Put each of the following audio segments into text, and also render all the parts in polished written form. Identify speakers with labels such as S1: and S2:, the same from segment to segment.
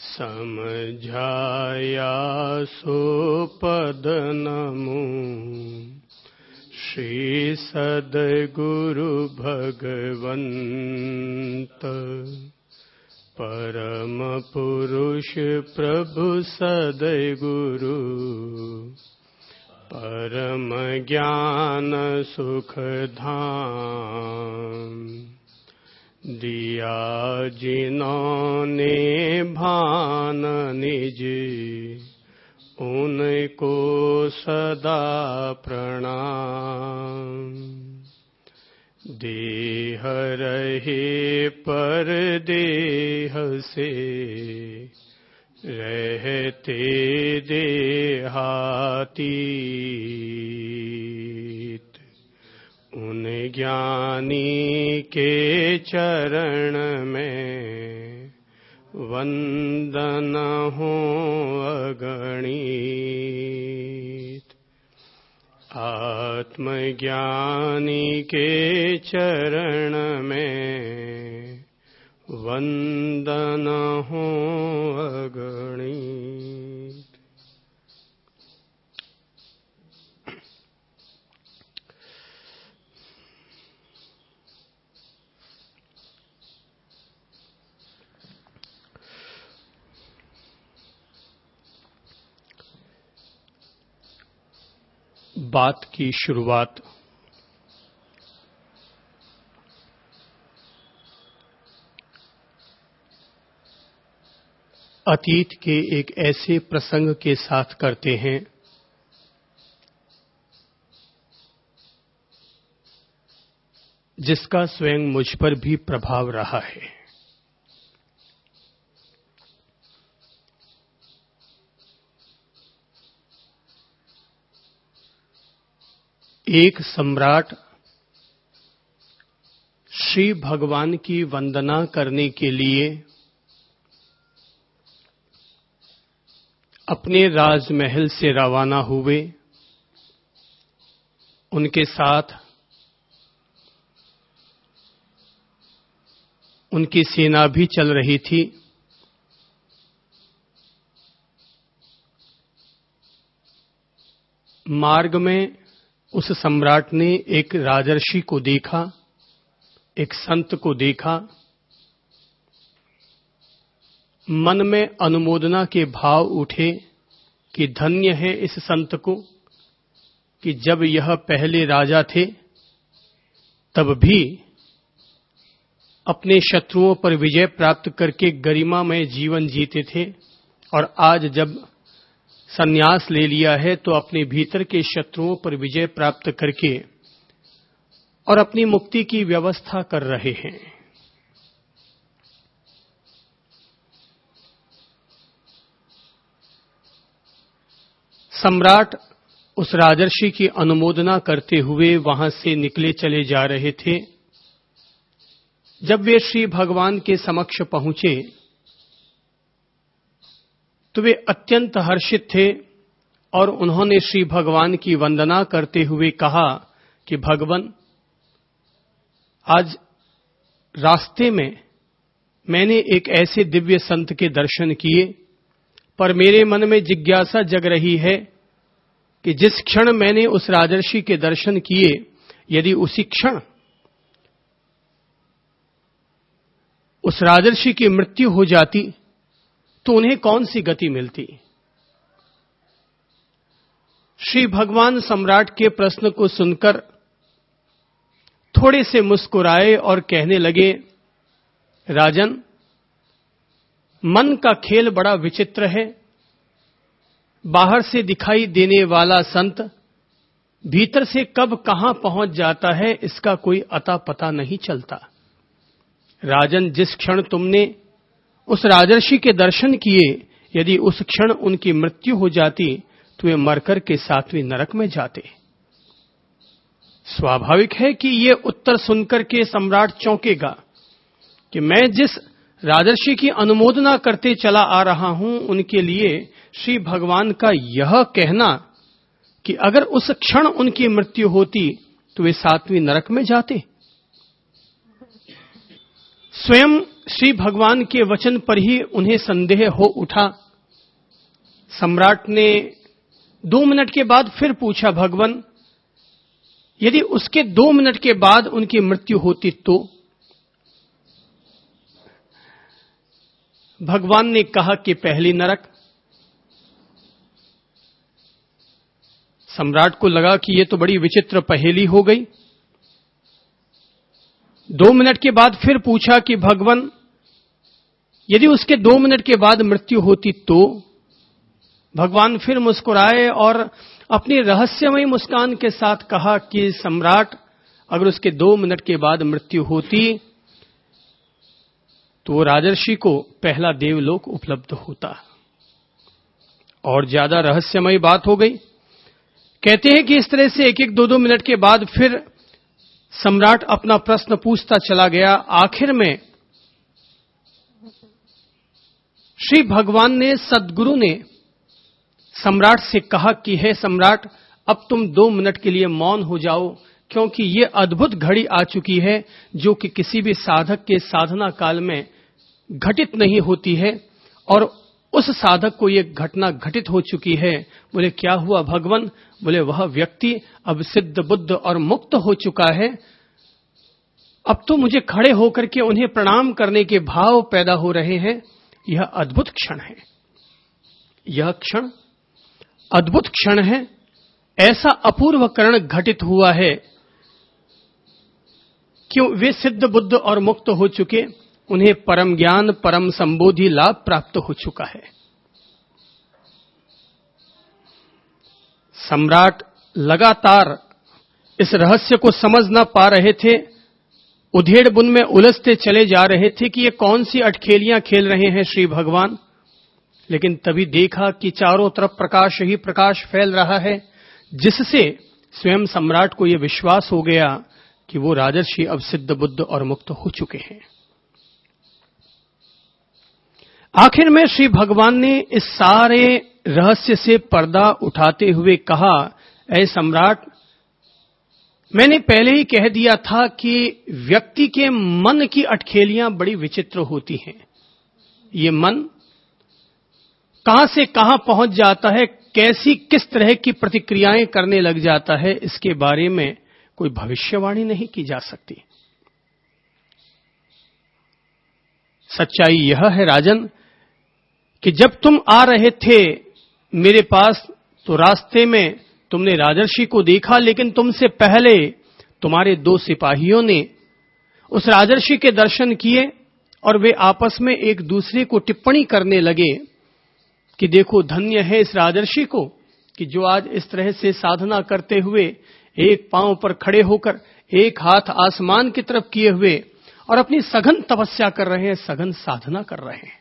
S1: समझाया सो पद नमो श्री सद्गुरु भगवंत परम पुरुष प्रभु सद्गुरु परम ज्ञान सुख धाम दिया जिन्होंने भान निज उनको सदा प्रणाम। देह रहे पर देह से रहते देहातीत उन ज्ञानी के चरण में वंदन हो अगणित। आत्मज्ञानी के चरण में वंदन हो अगणित। बात की शुरुआत अतीत के एक ऐसे प्रसंग के साथ करते हैं जिसका स्वयं मुझ पर भी प्रभाव रहा है। एक सम्राट श्री भगवान की वंदना करने के लिए अपने राजमहल से रवाना हुए। उनके साथ उनकी सेना भी चल रही थी। मार्ग में उस सम्राट ने एक राजर्षि को देखा, एक संत को देखा। मन में अनुमोदना के भाव उठे कि धन्य है इस संत को कि जब यह पहले राजा थे तब भी अपने शत्रुओं पर विजय प्राप्त करके गरिमामय जीवन जीते थे, और आज जब संन्यास ले लिया है तो अपने भीतर के शत्रुओं पर विजय प्राप्त करके और अपनी मुक्ति की व्यवस्था कर रहे हैं। सम्राट उस राजर्षि की अनुमोदना करते हुए वहां से निकले चले जा रहे थे। जब वे श्री भगवान के समक्ष पहुंचे तो वे अत्यंत हर्षित थे और उन्होंने श्री भगवान की वंदना करते हुए कहा कि भगवान, आज रास्ते में मैंने एक ऐसे दिव्य संत के दर्शन किए, पर मेरे मन में जिज्ञासा जग रही है कि जिस क्षण मैंने उस राजर्षि के दर्शन किए, यदि उसी क्षण उस राजर्षि की मृत्यु हो जाती तो उन्हें कौन सी गति मिलती। श्री भगवान सम्राट के प्रश्न को सुनकर थोड़े से मुस्कुराए और कहने लगे, राजन, मन का खेल बड़ा विचित्र है। बाहर से दिखाई देने वाला संत भीतर से कब कहां पहुंच जाता है, इसका कोई अता पता नहीं चलता। राजन, जिस क्षण तुमने उस राजर्षि के दर्शन किए, यदि उस क्षण उनकी मृत्यु हो जाती तो वे मरकर के 7वें नरक में जाते। स्वाभाविक है कि ये उत्तर सुनकर के सम्राट चौंकेगा कि मैं जिस राजर्षि की अनुमोदना करते चला आ रहा हूं, उनके लिए श्री भगवान का यह कहना कि अगर उस क्षण उनकी मृत्यु होती तो वे 7वें नरक में जाते। स्वयं श्री भगवान के वचन पर ही उन्हें संदेह हो उठा। सम्राट ने 2 मिनट के बाद फिर पूछा, भगवान यदि उसके 2 मिनट के बाद उनकी मृत्यु होती तो? भगवान ने कहा कि पहली नरक। सम्राट को लगा कि यह तो बड़ी विचित्र पहेली हो गई। 2 मिनट के बाद फिर पूछा कि भगवान यदि उसके 2 मिनट के बाद मृत्यु होती तो? भगवान फिर मुस्कुराए और अपनी रहस्यमयी मुस्कान के साथ कहा कि सम्राट अगर उसके 2 मिनट के बाद मृत्यु होती तो राजर्षि को पहला देवलोक उपलब्ध होता। और ज्यादा रहस्यमयी बात हो गई। कहते हैं कि इस तरह से 1-1, 2-2 मिनट के बाद फिर सम्राट अपना प्रश्न पूछता चला गया। आखिर में श्री भगवान ने, सद्गुरु ने सम्राट से कहा कि हे सम्राट, अब तुम 2 मिनट के लिए मौन हो जाओ, क्योंकि ये अद्भुत घड़ी आ चुकी है जो कि किसी भी साधक के साधना काल में घटित नहीं होती है, और उस साधक को यह घटना घटित हो चुकी है। बोले क्या हुआ भगवान? बोले वह व्यक्ति अब सिद्ध बुद्ध और मुक्त हो चुका है। अब तो मुझे खड़े होकर के उन्हें प्रणाम करने के भाव पैदा हो रहे हैं। यह अद्भुत क्षण है, यह क्षण अद्भुत क्षण है। ऐसा अपूर्व करण घटित हुआ है कि वे सिद्ध बुद्ध और मुक्त हो चुके, उन्हें परम ज्ञान, परम संबोधि लाभ प्राप्त हो चुका है। सम्राट लगातार इस रहस्य को समझ न पा रहे थे, उधेड़ बुन में उलझते चले जा रहे थे कि ये कौन सी अटखेलियां खेल रहे हैं श्री भगवान। लेकिन तभी देखा कि चारों तरफ प्रकाश ही प्रकाश फैल रहा है, जिससे स्वयं सम्राट को यह विश्वास हो गया कि वो राजर्षि अब सिद्ध बुद्ध और मुक्त हो चुके हैं। आखिर में श्री भगवान ने इस सारे रहस्य से पर्दा उठाते हुए कहा, ऐ सम्राट, मैंने पहले ही कह दिया था कि व्यक्ति के मन की अटखेलियां बड़ी विचित्र होती हैं। ये मन कहां से कहां पहुंच जाता है, कैसी किस तरह की प्रतिक्रियाएं करने लग जाता है, इसके बारे में कोई भविष्यवाणी नहीं की जा सकती। सच्चाई यह है राजन कि जब तुम आ रहे थे मेरे पास तो रास्ते में तुमने राजर्षि को देखा, लेकिन तुमसे पहले तुम्हारे 2 सिपाहियों ने उस राजर्षि के दर्शन किए और वे आपस में एक दूसरे को टिप्पणी करने लगे कि देखो धन्य है इस राजर्षि को कि जो आज इस तरह से साधना करते हुए एक पांव पर खड़े होकर एक हाथ आसमान की तरफ किए हुए और अपनी सघन तपस्या कर रहे हैं, सघन साधना कर रहे हैं।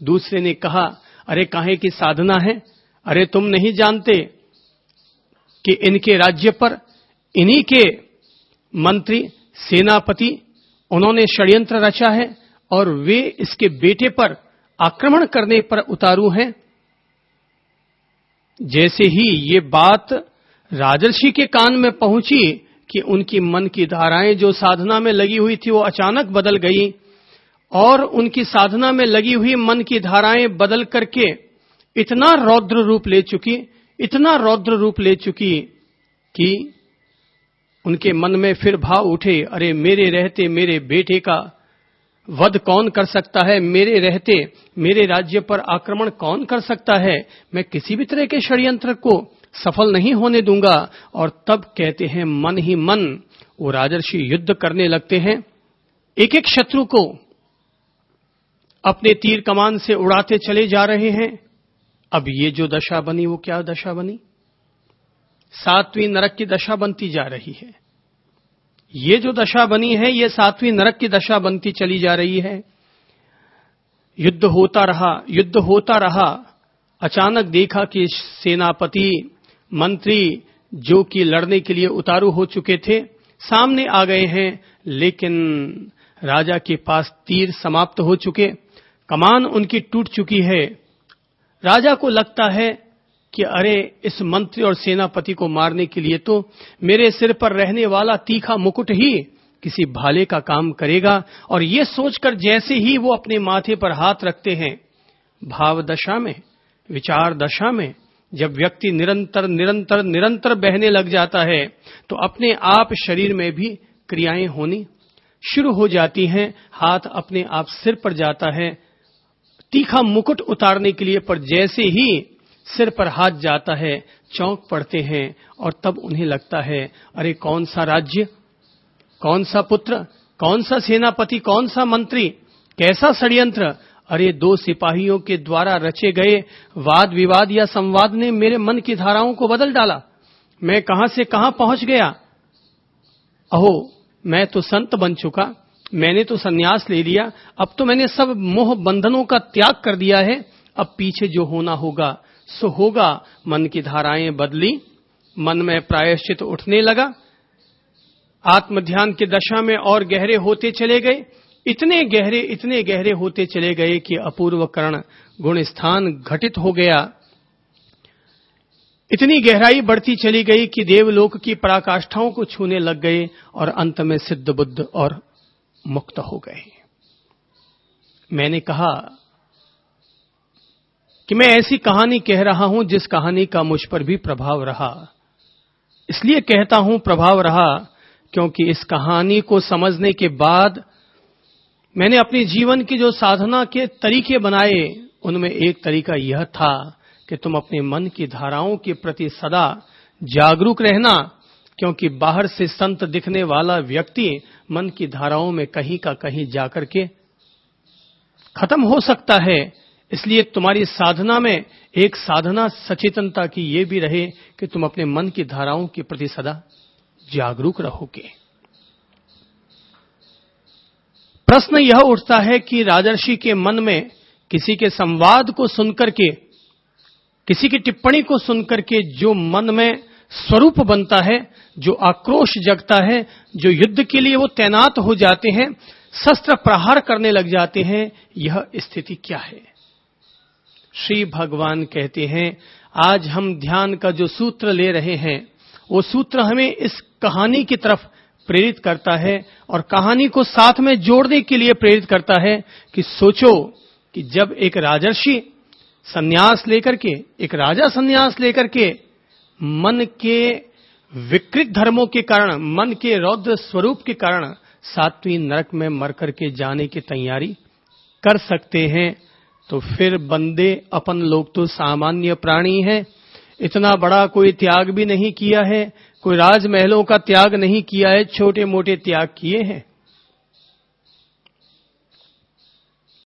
S1: दूसरे ने कहा, अरे काहे की साधना है, अरे तुम नहीं जानते कि इनके राज्य पर इन्हीं के मंत्री सेनापति उन्होंने षड्यंत्र रचा है और वे इसके बेटे पर आक्रमण करने पर उतारू हैं। जैसे ही ये बात राजर्षि के कान में पहुंची कि उनकी मन की धाराएं जो साधना में लगी हुई थी वो अचानक बदल गई और उनकी साधना में लगी हुई मन की धाराएं बदल करके इतना रौद्र रूप ले चुकी, इतना रौद्र रूप ले चुकी कि उनके मन में फिर भाव उठे, अरे मेरे रहते मेरे बेटे का वध कौन कर सकता है, मेरे रहते मेरे राज्य पर आक्रमण कौन कर सकता है, मैं किसी भी तरह के षड्यंत्र को सफल नहीं होने दूंगा। और तब कहते हैं मन ही मन वो राजर्षि युद्ध करने लगते हैं, एक एक शत्रु को अपने तीर कमान से उड़ाते चले जा रहे हैं। अब ये जो दशा बनी वो क्या दशा बनी? 7वीं नरक की दशा बनती जा रही है। ये जो दशा बनी है ये 7वीं नरक की दशा बनती चली जा रही है। युद्ध होता रहा, युद्ध होता रहा। अचानक देखा कि सेनापति मंत्री जो कि लड़ने के लिए उतारू हो चुके थे सामने आ गए हैं, लेकिन राजा के पास तीर समाप्त हो चुके, कमान उनकी टूट चुकी है। राजा को लगता है कि अरे इस मंत्री और सेनापति को मारने के लिए तो मेरे सिर पर रहने वाला तीखा मुकुट ही किसी भाले का काम करेगा। और ये सोचकर जैसे ही वो अपने माथे पर हाथ रखते हैं, भाव दशा में, विचार दशा में जब व्यक्ति निरंतर निरंतर निरंतर बहने लग जाता है तो अपने आप शरीर में भी क्रियाएं होनी शुरू हो जाती हैं। हाथ अपने आप सिर पर जाता है तीखा मुकुट उतारने के लिए, पर जैसे ही सिर पर हाथ जाता है चौंक पड़ते हैं और तब उन्हें लगता है अरे कौन सा राज्य, कौन सा पुत्र, कौन सा सेनापति, कौन सा मंत्री, कैसा षड्यंत्र, अरे 2 सिपाहियों के द्वारा रचे गए वाद विवाद या संवाद ने मेरे मन की धाराओं को बदल डाला। मैं कहां से कहां पहुंच गया। अहो, मैं तो संत बन चुका, मैंने तो सन्यास ले लिया, अब तो मैंने सब मोह बंधनों का त्याग कर दिया है। अब पीछे जो होना होगा सो होगा। मन की धाराएं बदली, मन में प्रायश्चित उठने लगा, आत्मध्यान की दशा में और गहरे होते चले गए, इतने गहरे होते चले गए कि अपूर्व करण गुण स्थान घटित हो गया। इतनी गहराई बढ़ती चली गई कि देवलोक की पराकाष्ठाओं को छूने लग गए और अंत में सिद्ध बुद्ध और मुक्त हो गए। मैंने कहा कि मैं ऐसी कहानी कह रहा हूं जिस कहानी का मुझ पर भी प्रभाव रहा। इसलिए कहता हूं प्रभाव रहा क्योंकि इस कहानी को समझने के बाद मैंने अपने जीवन की जो साधना के तरीके बनाए उनमें एक तरीका यह था कि तुम अपने मन की धाराओं के प्रति सदा जागरूक रहना, क्योंकि बाहर से संत दिखने वाला व्यक्ति मन की धाराओं में कहीं का कहीं जाकर के खत्म हो सकता है। इसलिए तुम्हारी साधना में एक साधना सचेतनता की ये भी रहे कि तुम अपने मन की धाराओं के प्रति सदा जागरूक रहोगे। प्रश्न यह उठता है कि राजर्षि के मन में किसी के संवाद को सुनकर के, किसी की टिप्पणी को सुनकर के जो मन में स्वरूप बनता है, जो आक्रोश जगता है, जो युद्ध के लिए वो तैनात हो जाते हैं, शस्त्र प्रहार करने लग जाते हैं, यह स्थिति क्या है। श्री भगवान कहते हैं आज हम ध्यान का जो सूत्र ले रहे हैं वो सूत्र हमें इस कहानी की तरफ प्रेरित करता है और कहानी को साथ में जोड़ने के लिए प्रेरित करता है कि सोचो कि जब एक राजर्षि सन्यास लेकर के, एक राजा सन्यास लेकर के मन के विकृत धर्मों के कारण, मन के रौद्र स्वरूप के कारण 7वीं नरक में मर करके जाने की तैयारी कर सकते हैं, तो फिर बंदे अपन लोग तो सामान्य प्राणी हैं, इतना बड़ा कोई त्याग भी नहीं किया है, कोई राजमहलों का त्याग नहीं किया है, छोटे मोटे त्याग किए हैं।